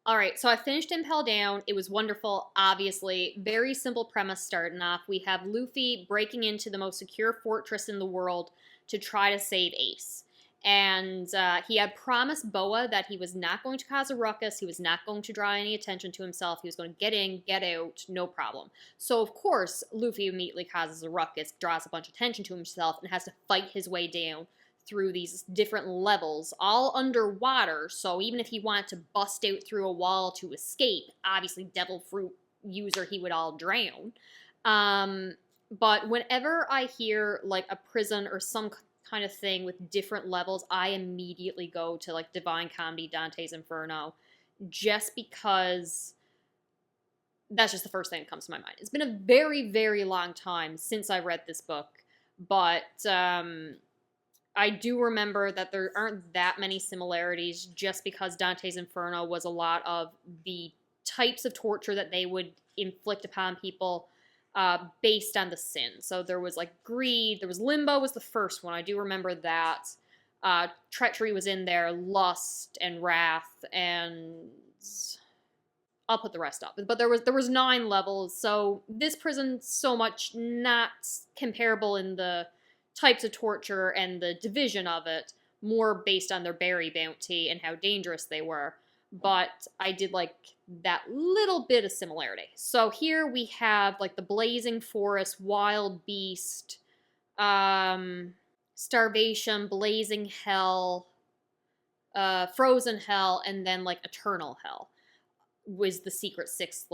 All right, so I finished Impel Down. It was wonderful, obviously. Very simple premise starting off. We have Luffy breaking into the most secure fortress in the world to try to save Ace. And he had promised Boa that he was not going to cause a ruckus. He was not going to draw any attention to himself. He was going to get in, get out, no problem. So, of course, Luffy immediately causes a ruckus, draws a bunch of attention to himself, and has to fight his way down through these different levels, all underwater, so even if he wanted to bust out through a wall to escape, obviously devil fruit user, he would all drown. But whenever I hear, like, a prison or some kind of thing with different levels, I immediately go to, like, Divine Comedy, Dante's Inferno, just because that's just the first thing that comes to my mind. It's been a very, very long time since I read this book, but, I do remember that there aren't that many similarities just because Dante's Inferno was a lot of the types of torture that they would inflict upon people based on the sin. So there was like greed, there was limbo was the first one. I do remember that. Treachery was in there, lust and wrath, and I'll put the rest up. But there was 9 levels, so this prison so much not comparable in the types of torture and the division of it, more based on their berry bounty and how dangerous they were. But I did like that little bit of similarity. So here we have like the blazing forest, wild beast, starvation, blazing hell, frozen hell, and then like eternal hell was the secret 6th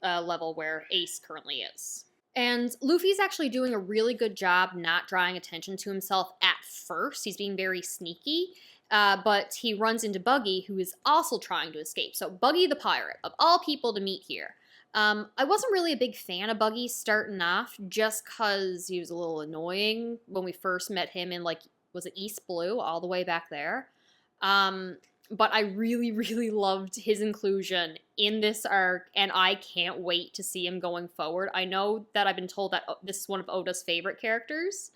level where Ace currently is. And Luffy's actually doing a really good job not drawing attention to himself at first. He's being very sneaky, but he runs into Buggy, who is also trying to escape. So Buggy the pirate, of all people to meet here. I wasn't really a big fan of Buggy starting off, just because he was a little annoying when we first met him in, like, was it East Blue, all the way back there? But I really, really loved his inclusion in this arc, and I can't wait to see him going forward. I know that I've been told that this is one of Oda's favorite characters.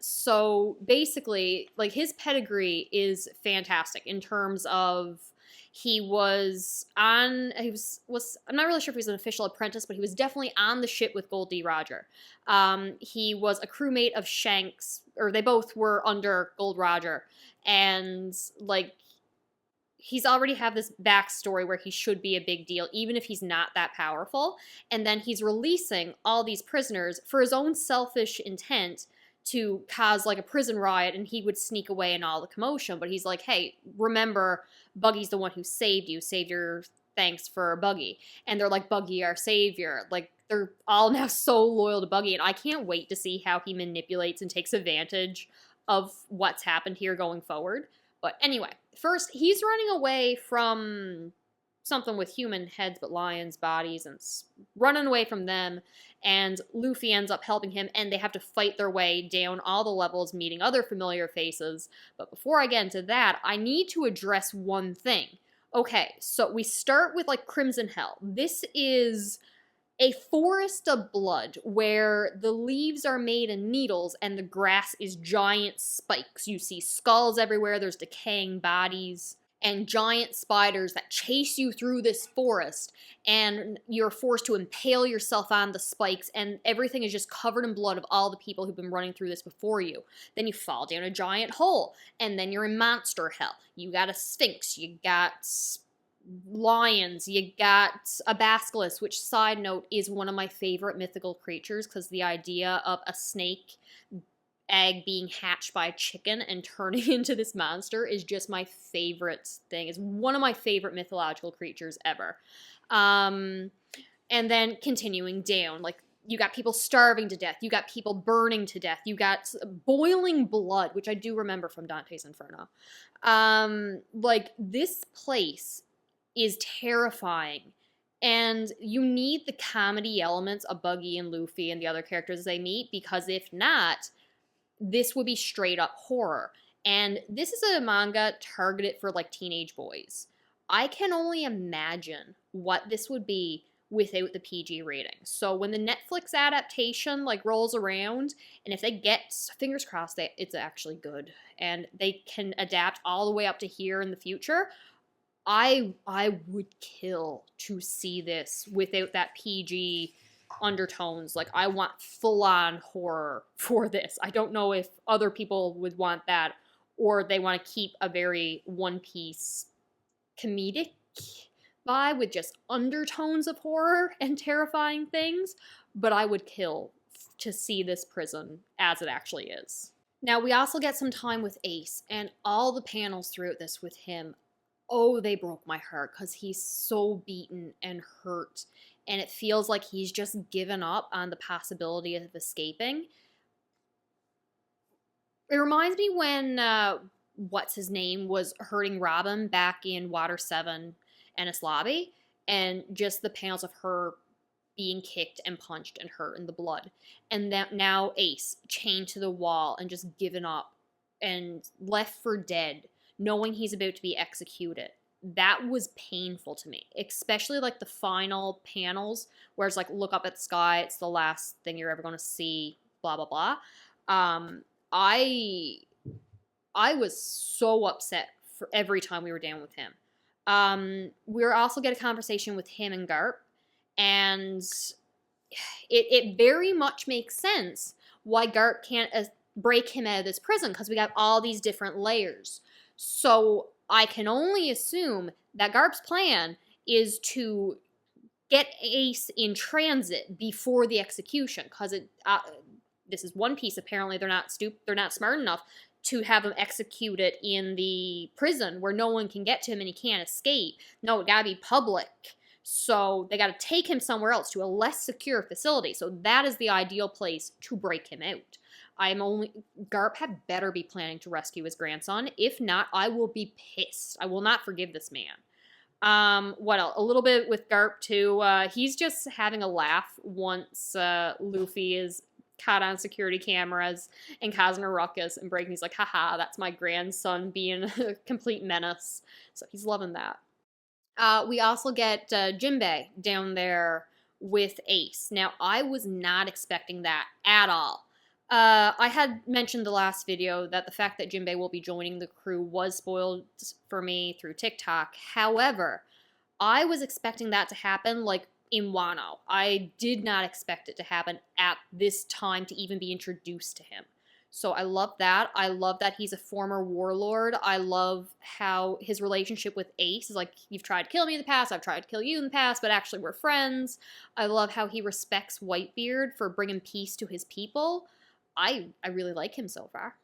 So basically, like, his pedigree is fantastic in terms of he was I'm not really sure if he was an official apprentice, but he was definitely on the ship with Gold D. Roger. He was a crewmate of Shanks, or they both were under Gold Roger, and, like, he's already have this backstory where he should be a big deal, even if he's not that powerful. And then he's releasing all these prisoners for his own selfish intent to cause like a prison riot, and he would sneak away in all the commotion. But he's like, hey, remember, Buggy's the one who saved you. Save your thanks for Buggy. And they're like, Buggy, our savior. Like, they're all now so loyal to Buggy, and I can't wait to see how he manipulates and takes advantage of what's happened here going forward. But anyway, first, he's running away from something with human heads but lions' bodies, and running away from them, and Luffy ends up helping him, and they have to fight their way down all the levels, meeting other familiar faces. But before I get into that, I need to address one thing. Okay, so we start with, like, Crimson Hell. This is a forest of blood where the leaves are made of needles and the grass is giant spikes. You see skulls everywhere, there's decaying bodies, and giant spiders that chase you through this forest, and you're forced to impale yourself on the spikes, and everything is just covered in blood of all the people who've been running through this before you. Then you fall down a giant hole, and then you're in monster hell. You got a sphinx, you got lions, you got a basilisk, which, side note, is one of my favorite mythical creatures, because the idea of a snake egg being hatched by a chicken and turning into this monster is just my favorite thing. It's one of my favorite mythological creatures ever. And then continuing down, like, you got people starving to death, you got people burning to death, you got boiling blood, which I do remember from Dante's Inferno. Like, this place is terrifying, and you need the comedy elements of Buggy and Luffy and the other characters they meet, because if not, this would be straight up horror. And this is a manga targeted for, like, teenage boys. I can only imagine what this would be without the PG rating. So when the Netflix adaptation, like, rolls around, and if they get, fingers crossed, that it's actually good, and they can adapt all the way up to here in the future, I would kill to see this without that PG undertones. Like, I want full-on horror for this. I don't know if other people would want that, or they want to keep a very One Piece comedic vibe with just undertones of horror and terrifying things, but I would kill to see this prison as it actually is. Now, we also get some time with Ace, and all the panels throughout this with him, oh, they broke my heart because he's so beaten and hurt, and it feels like he's just given up on the possibility of escaping. It reminds me when, what's his name, was hurting Robin back in Water 7 Ennis Lobby, and just the panels of her being kicked and punched and hurt in the blood. And that now Ace, chained to the wall and just given up and left for dead, knowing he's about to be executed. That was painful to me, especially like the final panels where it's like, look up at the sky, it's the last thing you're ever going to see, blah, blah, blah. I was so upset for every time we were down with him. We were also get a conversation with him and Garp, and it very much makes sense why Garp can't break him out of this prison, because we got all these different layers. So I can only assume that Garp's plan is to get Ace in transit before the execution, because this is One Piece. Apparently, they're not smart enough to have him executed in the prison where no one can get to him and he can't escape. No, it gotta be public. So they gotta take him somewhere else to a less secure facility. So that is the ideal place to break him out. Garp had better be planning to rescue his grandson. If not, I will be pissed. I will not forgive this man. What else? A little bit with Garp too. He's just having a laugh once Luffy is caught on security cameras and causing a ruckus and breaking. He's like, haha, that's my grandson being a complete menace. So he's loving that. We also get Jimbei down there with Ace. Now, I was not expecting that at all. I had mentioned the last video that the fact that Jimbei will be joining the crew was spoiled for me through TikTok. However, I was expecting that to happen like in Wano. I did not expect it to happen at this time to even be introduced to him. So I love that. I love that he's a former warlord. I love how his relationship with Ace is like, you've tried to kill me in the past, I've tried to kill you in the past, but actually we're friends. I love how he respects Whitebeard for bringing peace to his people. I really like him so far.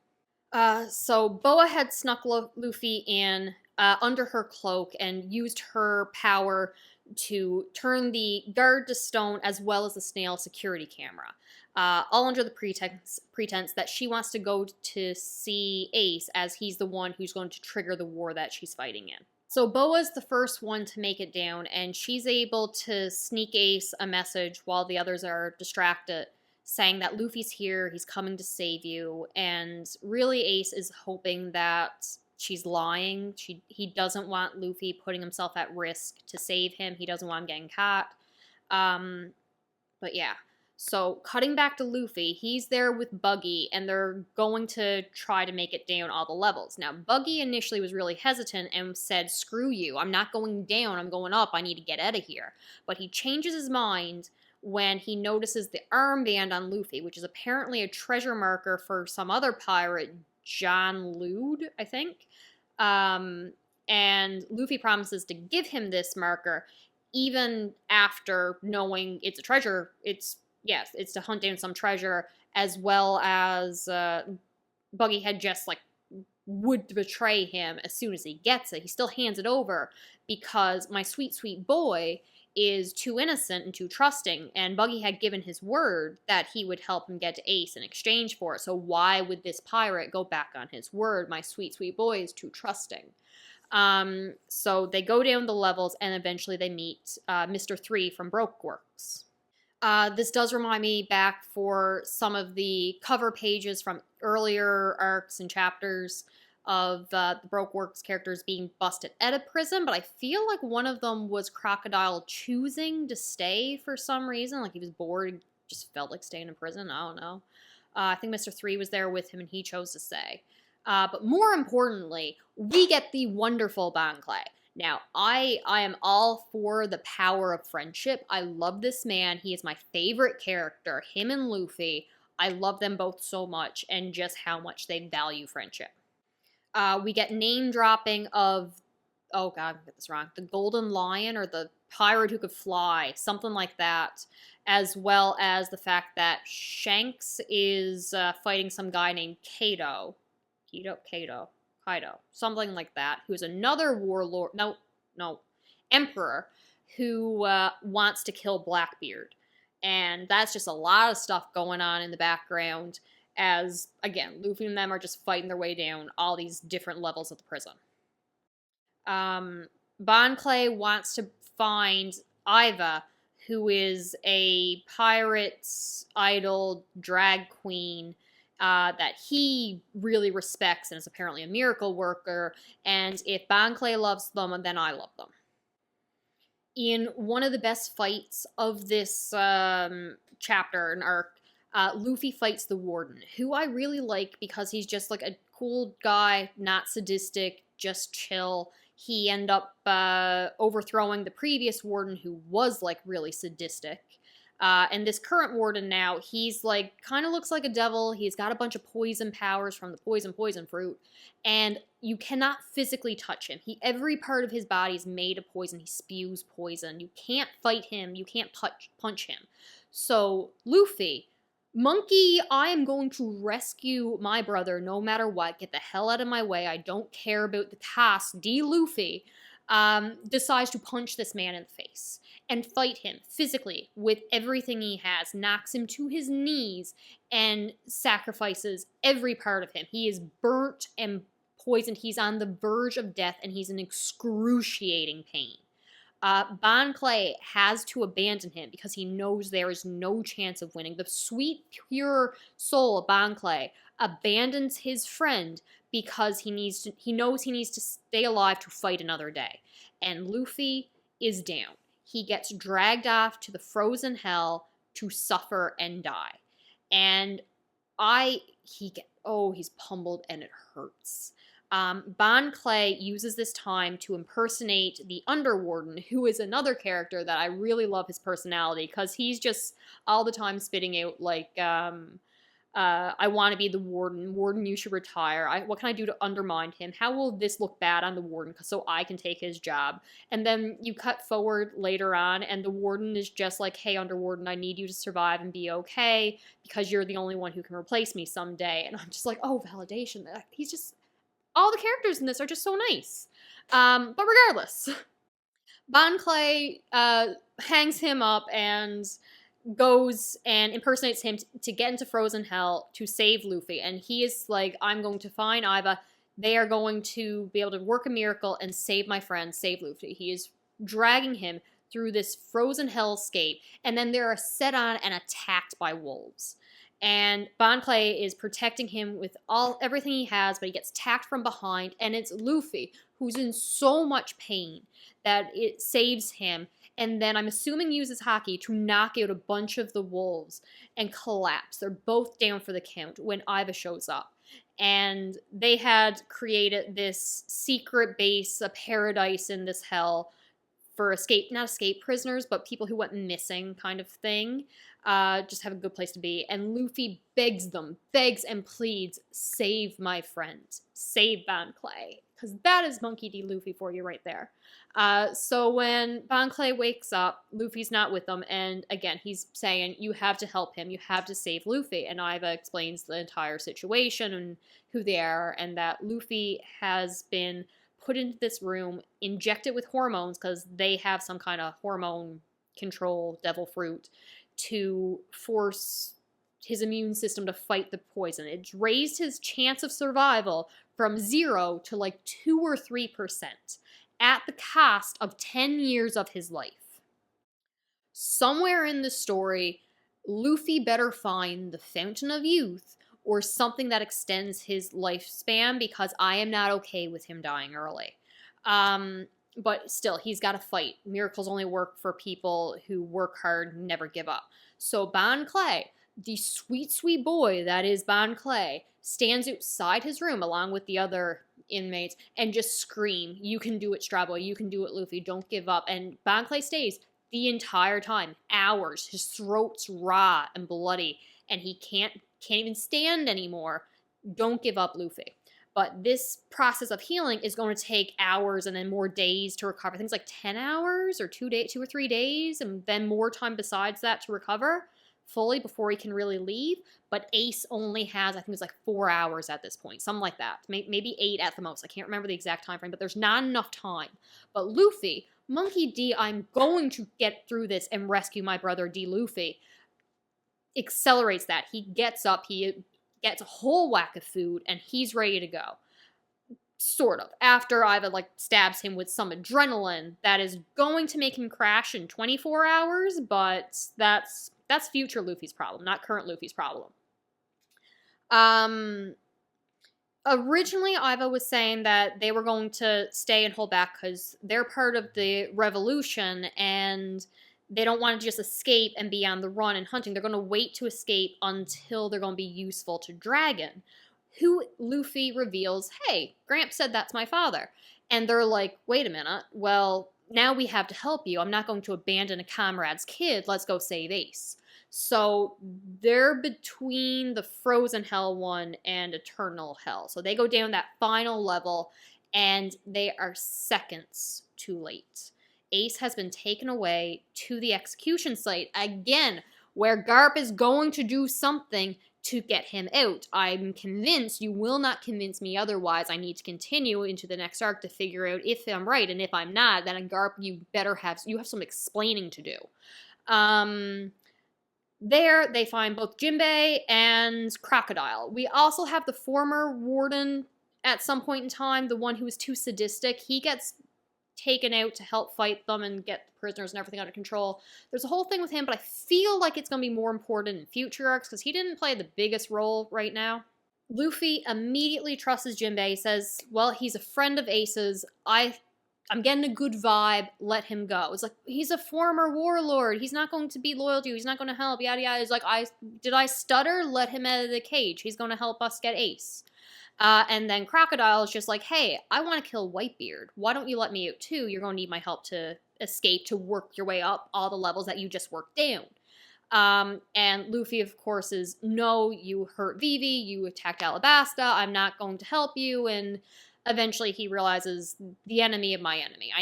So Boa had snuck Luffy in under her cloak and used her power to turn the guard to stone as well as the snail security camera. All under the pretense that she wants to go to see Ace, as he's the one who's going to trigger the war that she's fighting in. So Boa's the first one to make it down, and she's able to sneak Ace a message while the others are distracted, saying that Luffy's here, he's coming to save you, and really Ace is hoping that she's lying. He doesn't want Luffy putting himself at risk to save him. He doesn't want him getting caught. But yeah. So cutting back to Luffy, he's there with Buggy, and they're going to try to make it down all the levels. Now, Buggy initially was really hesitant and said, screw you, I'm not going down, I'm going up, I need to get out of here. But he changes his mind when he notices the armband on Luffy, which is apparently a treasure marker for some other pirate, John Lude, I think. And Luffy promises to give him this marker, even after knowing it's a treasure. It's to hunt down some treasure, as well as Buggy had just would betray him as soon as he gets it. He still hands it over because my sweet, sweet boy is too innocent and too trusting, and Buggy had given his word that he would help him get to Ace in exchange for it. So why would this pirate go back on his word? My sweet, sweet boy is too trusting. So they go down the levels, and eventually they meet Mr. 3 from Broke Works. This does remind me back for some of the cover pages from earlier arcs and chapters of the Broke Works characters being busted at a prison, but I feel like one of them was Crocodile choosing to stay for some reason. Like he was bored, just felt like staying in prison. I don't know. I think Mr. 3 was there with him and he chose to stay. But more importantly, we get the wonderful Bon Clay. Now, I am all for the power of friendship. I love this man. He is my favorite character. Him and Luffy. I love them both so much, and just how much they value friendship. We get name dropping of, oh god, I get this wrong, the Golden Lion or the pirate who could fly, something like that, as well as the fact that Shanks is fighting some guy named Kaido, something like that, who's another warlord, no, emperor, who wants to kill Blackbeard. And that's just a lot of stuff going on in the background as, again, Luffy and them are just fighting their way down all these different levels of the prison. Bon Clay wants to find Iva, who is a pirate's idol drag queen that he really respects and is apparently a miracle worker, and if Bon Clay loves them, then I love them. In one of the best fights of this chapter and arc, Luffy fights the Warden, who I really like because he's just like a cool guy, not sadistic, just chill. He ended up overthrowing the previous Warden, who was like really sadistic. And this current Warden now, he's like, kind of looks like a devil. He's got a bunch of poison powers from the poison fruit. And you cannot physically touch him. Every part of his body is made of poison. He spews poison. You can't fight him. You can't punch him. So, Luffy, Monkey, I am going to rescue my brother no matter what. Get the hell out of my way. I don't care about the task. Luffy decides to punch this man in the face and fight him physically with everything he has, knocks him to his knees, and sacrifices every part of him. He is burnt and poisoned. He's on the verge of death, and he's in excruciating pain. Bon Clay has to abandon him because he knows there is no chance of winning. The sweet, pure soul of Bon Clay abandons his friend because he knows he needs to stay alive to fight another day. And Luffy is down. He gets dragged off to the frozen hell to suffer and die. And he's pummeled and it hurts. Bon Clay uses this time to impersonate the Underwarden, who is another character that I really love his personality, because he's just all the time spitting out, like, I want to be the Warden. Warden, you should retire. What can I do to undermine him? How will this look bad on the Warden so I can take his job? And then you cut forward later on, and the Warden is just like, hey, Underwarden, I need you to survive and be okay, because you're the only one who can replace me someday. And I'm just like, oh, validation. He's just... all the characters in this are just so nice. But regardless, Bon Clay hangs him up and goes and impersonates him to get into frozen hell to save Luffy. And he is like, I'm going to find Iva. They are going to be able to work a miracle and save my friend, save Luffy. He is dragging him through this frozen hellscape. And then they are set on and attacked by wolves. And Bon Clay is protecting him with everything he has, but he gets attacked from behind, and it's Luffy, who's in so much pain, that it saves him, and then I'm assuming uses Haki to knock out a bunch of the wolves and collapse. They're both down for the count when Iva shows up. And they had created this secret base, a paradise in this hell, for not escape prisoners, but people who went missing kind of thing. Just have a good place to be. And Luffy begs and pleads, save my friend. Save Bon Clay. Because that is Monkey D. Luffy for you right there. So when Bon Clay wakes up, Luffy's not with them. And again, he's saying, you have to help him. You have to save Luffy. And Iva explains the entire situation and who they are. And that Luffy has been put into this room, injected with hormones, because they have some kind of hormone control, devil fruit, to force his immune system to fight the poison. It raised his chance of survival from 0 to like 2 or 3% at the cost of 10 years of his life. Somewhere in the story, Luffy better find the Fountain of Youth or something that extends his lifespan, because I am not okay with him dying early. But still, he's got to fight. Miracles only work for people who work hard and never give up. So Bon Clay, the sweet, sweet boy that is Bon Clay, stands outside his room along with the other inmates and just scream, "You can do it, Strabo. You can do it, Luffy. Don't give up." And Bon Clay stays the entire time, hours. His throat's raw and bloody, and he can't even stand anymore. Don't give up, Luffy. But this process of healing is going to take hours and then more days to recover. Things like 10 hours or 2 or 3 days, and then more time besides that to recover fully before he can really leave. But Ace only has, I think it's like 4 hours at this point, something like that. Maybe 8 at the most. I can't remember the exact time frame, but there's not enough time. But Luffy, Monkey D, I'm going to get through this and rescue my brother D. Luffy, accelerates that. He gets up, he gets a whole whack of food, and he's ready to go. Sort of. After Iva, like, stabs him with some adrenaline that is going to make him crash in 24 hours, but that's future Luffy's problem, not current Luffy's problem. Originally, Iva was saying that they were going to stay and hold back because they're part of the revolution, and they don't want to just escape and be on the run and hunting. They're going to wait to escape until they're going to be useful to Dragon, who Luffy reveals, hey, Gramp said that's my father. And they're like, wait a minute, well, now we have to help you. I'm not going to abandon a comrade's kid. Let's go save Ace. So they're between the Frozen Hell one and Eternal Hell. So they go down that final level, and they are seconds too late. Ace has been taken away to the execution site again, where Garp is going to do something to get him out. I'm convinced, you will not convince me otherwise. I need to continue into the next arc to figure out if I'm right, and if I'm not, then Garp, you have some explaining to do. There, they find both Jimbei and Crocodile. We also have the former warden at some point in time, the one who was too sadistic. He gets taken out to help fight them and get the prisoners and everything under control. There's a whole thing with him, but I feel like it's going to be more important in future arcs because he didn't play the biggest role right now. Luffy immediately trusts Jimbei. He says, well, he's a friend of Ace's. I'm getting a good vibe. Let him go. It's like, he's a former warlord. He's not going to be loyal to you. He's not going to help. Yada yada. It's like, did I stutter? Let him out of the cage. He's going to help us get Ace. And then Crocodile is just like, hey, I want to kill Whitebeard. Why don't you let me out too? You're going to need my help to escape, to work your way up all the levels that you just worked down. And Luffy, of course, is, no, you hurt Vivi, you attacked Alabasta, I'm not going to help you, and eventually he realizes the enemy of my enemy.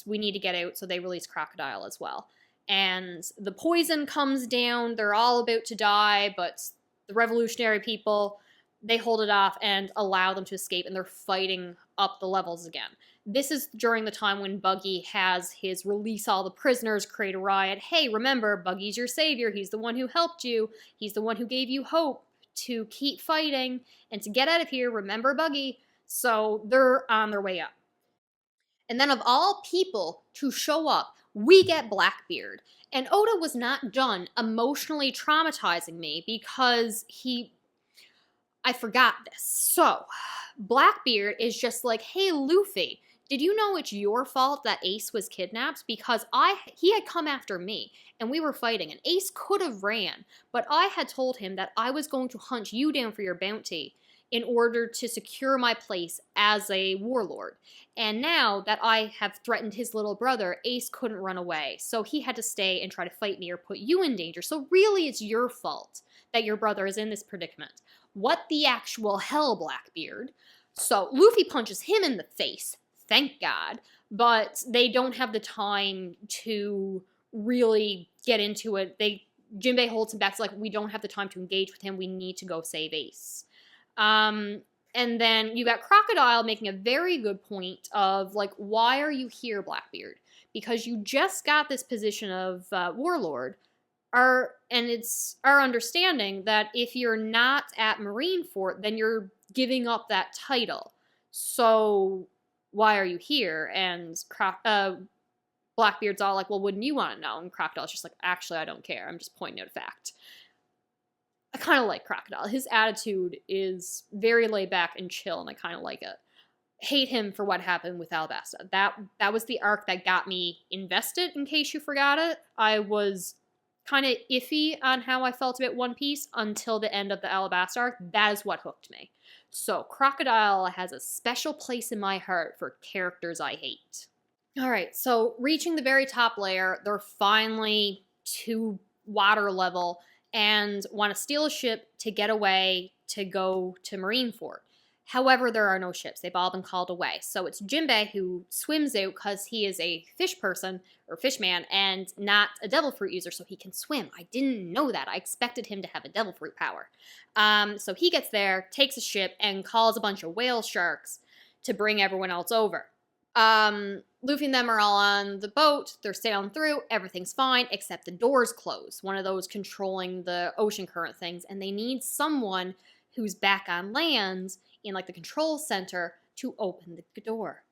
We need to get out, so they release Crocodile as well. And the poison comes down, they're all about to die, but the revolutionary people, they hold it off and allow them to escape, and they're fighting up the levels again. This is during the time when Buggy has his release all the prisoners, create a riot. Hey, remember, Buggy's your savior. He's the one who helped you. He's the one who gave you hope to keep fighting and to get out of here. Remember Buggy. So they're on their way up. And then of all people to show up, we get Blackbeard. And Oda was not done emotionally traumatizing me because I forgot this. So, Blackbeard is just like, hey, Luffy, did you know it's your fault that Ace was kidnapped? Because he had come after me, and we were fighting, and Ace could have ran, but I had told him that I was going to hunt you down for your bounty in order to secure my place as a warlord. And now that I have threatened his little brother, Ace couldn't run away, so he had to stay and try to fight me or put you in danger. So really, it's your fault that your brother is in this predicament. What the actual hell, Blackbeard? So Luffy punches him in the face, thank God, but they don't have the time to really get into it. Jimbei holds him back. It's like, we don't have the time to engage with him. We need to go save Ace. And then you got Crocodile making a very good point of, like, why are you here, Blackbeard? Because you just got this position of warlord. And it's our understanding that if you're not at Marineford, then you're giving up that title. So why are you here? And Blackbeard's all like, well, wouldn't you want to know? And Crocodile's just like, actually, I don't care. I'm just pointing out a fact. I kind of like Crocodile. His attitude is very laid back and chill, and I kind of like it. Hate him for what happened with Alabasta. That was the arc that got me invested, in case you forgot it. I was kind of iffy on how I felt about One Piece until the end of the Alabasta arc. That is what hooked me. So Crocodile has a special place in my heart for characters I hate. All right, so reaching the very top layer, they're finally to water level and want to steal a ship to get away to go to Marineford. However, there are no ships. They've all been called away. So it's Jimbei who swims out because he is a fish person or fish man and not a devil fruit user, so he can swim. I didn't know that. I expected him to have a devil fruit power. So he gets there, takes a ship, and calls a bunch of whale sharks to bring everyone else over. Luffy and them are all on the boat. They're sailing through. Everything's fine, except the doors close. One of those controlling the ocean current things. And they need someone who's back on land in like the control center to open the door.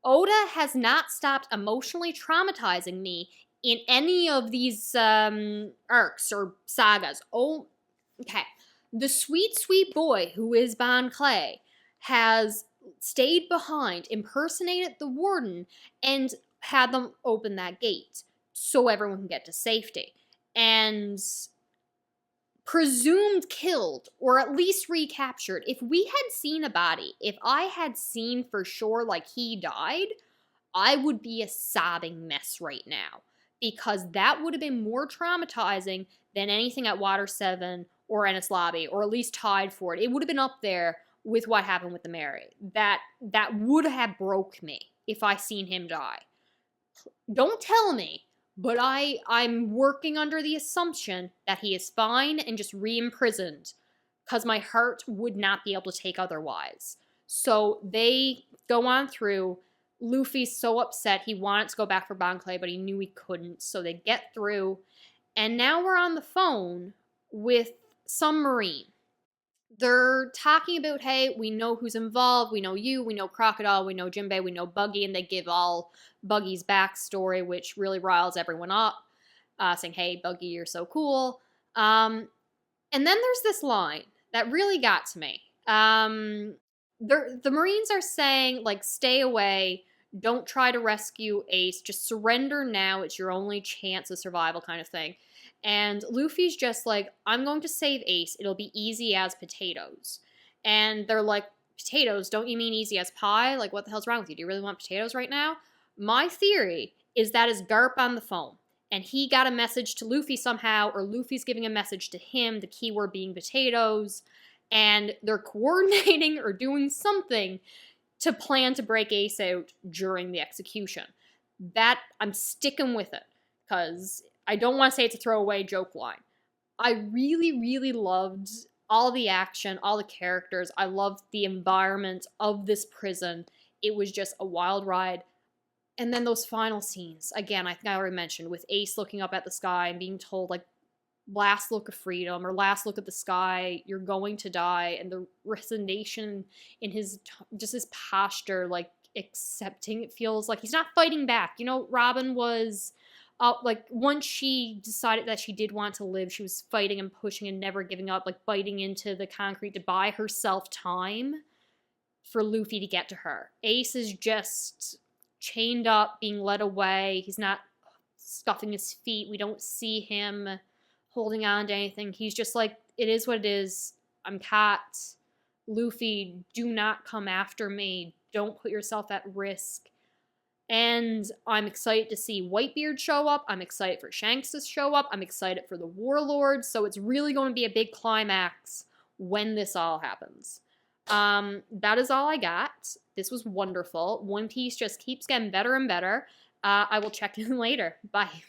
Oda has not stopped emotionally traumatizing me in any of these arcs or sagas. Oh, okay. The sweet, sweet boy who is Bon Clay has stayed behind, impersonated the warden, and had them open that gate so everyone can get to safety. And presumed killed, or at least recaptured. If we had seen a body, if I had seen for sure like he died, I would be a sobbing mess right now. Because that would have been more traumatizing than anything at Water 7 or Ennis Lobby, or at least tied for it. It would have been up there with what happened with the Mary. That would have broke me if I seen him die. Don't tell me, but I'm working under the assumption that he is fine and just re-imprisoned, because my heart would not be able to take otherwise. So they go on through. Luffy's so upset. He wanted to go back for Bon Clay, but he knew he couldn't. So they get through. And now we're on the phone with some Marine. They're talking about, hey, we know who's involved. We know you. We know Crocodile. We know Jimbei. We know Buggy. And they give all Buggy's backstory, which really riles everyone up, saying, hey, Buggy, you're so cool. And then there's this line that really got to me. The Marines are saying, like, stay away. Don't try to rescue Ace. Just surrender now. It's your only chance of survival kind of thing. And Luffy's just like, I'm going to save Ace. It'll be easy as potatoes. And they're like, potatoes? Don't you mean easy as pie? Like, what the hell's wrong with you? Do you really want potatoes right now? My theory is that is Garp on the phone. And he got a message to Luffy somehow, or Luffy's giving a message to him, the keyword being potatoes. And they're coordinating or doing something to plan to break Ace out during the execution. That, I'm sticking with it, because I don't want to say it's a throwaway joke line. I really, really loved all the action, all the characters. I loved the environment of this prison. It was just a wild ride. And then those final scenes, again, I think I already mentioned, with Ace looking up at the sky and being told, like, last look of freedom, or last look at the sky, you're going to die, and the resignation in his posture, like, accepting. It feels like he's not fighting back. You know, Robin was, like, once she decided that she did want to live, she was fighting and pushing and never giving up, like, biting into the concrete to buy herself time for Luffy to get to her. Ace is just chained up, being led away. He's not scuffing his feet. We don't see him holding on to anything. He's just like, it is what it is. I'm caught. Luffy, do not come after me. Don't put yourself at risk. And I'm excited to see Whitebeard show up. I'm excited for Shanks to show up. I'm excited for the Warlord. So it's really going to be a big climax when this all happens. That is all I got. This was wonderful. One Piece just keeps getting better and better. I will check in later. Bye.